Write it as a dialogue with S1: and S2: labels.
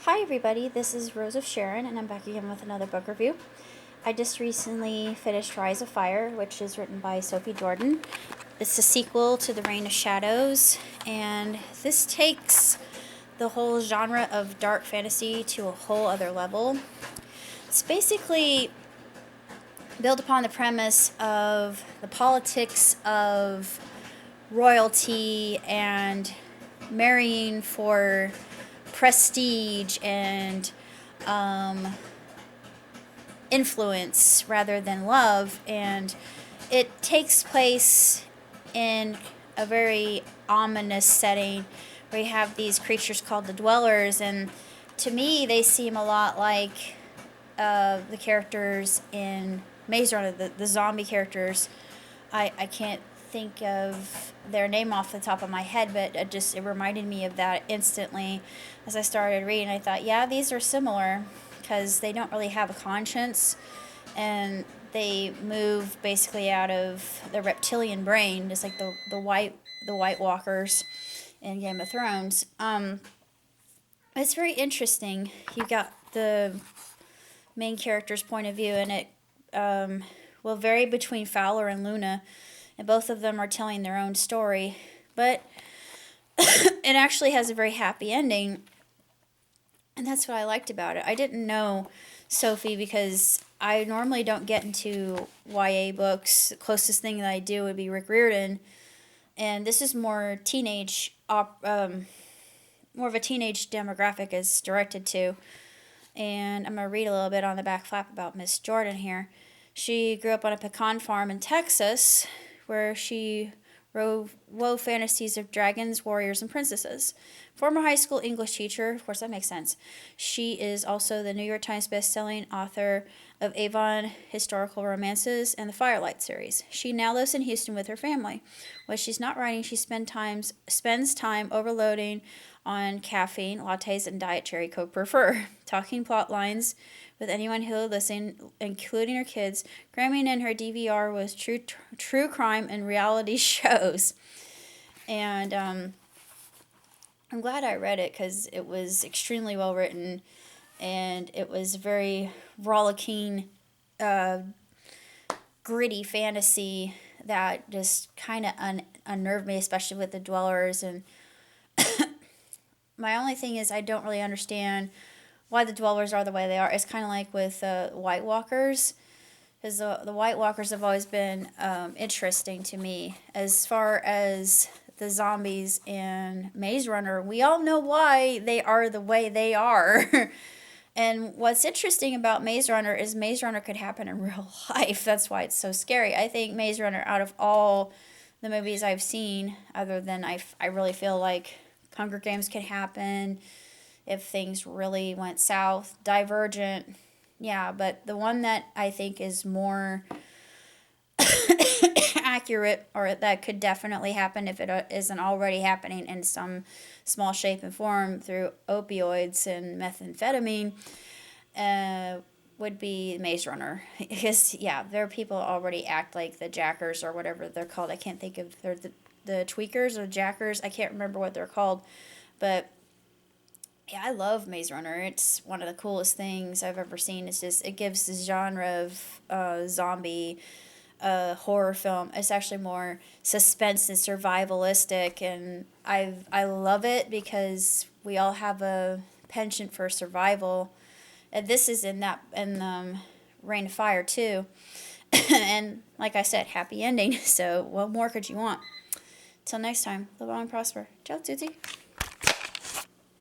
S1: Hi everybody, this is Rose of Sharon, and I'm back again with another book review. I just recently finished Rise of Fire, which is written by Sophie Jordan. It's a sequel to The Reign of Shadows, and this takes the whole genre of dark fantasy to a whole other level. It's basically built upon the premise of the politics of royalty and marrying for prestige and influence rather than love, and it takes place in a very ominous setting where you have these creatures called the Dwellers, and to me they seem a lot like the characters in Maze Runner, the zombie characters. I can't think of their name off the top of my head, but it reminded me of that instantly as I started reading. I thought, yeah, these are similar because they don't really have a conscience, and they move basically out of the reptilian brain, just like the White Walkers in Game of Thrones. It's very interesting. You got the main character's point of view, and it will vary between Fowler and Luna, and both of them are telling their own story, but it actually has a very happy ending, and that's what I liked about it. I didn't know Sophie because I normally don't get into YA books. The closest thing that I do would be Rick Riordan, and this is more more of a teenage demographic it's directed to. And I'm going to read a little bit on the back flap about Miss Jordan here. She grew up on a pecan farm in Texas where she wove fantasies of dragons, warriors, and princesses. Former high school English teacher, of course that makes sense. She is also the New York Times best-selling author of Avon Historical Romances and the Firelight series. She now lives in Houston with her family. When she's not writing, she spends time overloading on caffeine, lattes, and diet cherry Coke per fur, talking plot lines with anyone who will listen, including her kids, cramming in her DVR with true crime and reality shows. And I'm glad I read it because it was extremely well written, and it was very rollicking, gritty fantasy that just kind of unnerved me, especially with the Dwellers. And my only thing is I don't really understand why the Dwellers are the way they are. It's kind of like with White Walkers, because the White Walkers have always been interesting to me. As far as the zombies in Maze Runner, we all know why they are the way they are. And what's interesting about Maze Runner is Maze Runner could happen in real life. That's why it's so scary. I think Maze Runner, out of all the movies I've seen, other than I really feel like Hunger Games could happen if things really went south. Divergent, yeah, but the one that I think is more accurate, or that could definitely happen if it isn't already happening in some small shape and form through opioids and methamphetamine, would be Maze Runner. Because, yeah, there are people already act like the jackers or whatever they're called. I can't think of, they're the tweakers or jackers. I can't remember what they're called. But yeah, I love Maze Runner. It's one of the coolest things I've ever seen. It's just, it gives this genre of zombie horror film. It's actually more suspense and survivalistic, and I love it because we all have a penchant for survival, and this is in Reign of Fire too. And like I said, happy ending. So what more could you want? Till next time, live long and prosper. Ciao, tutti.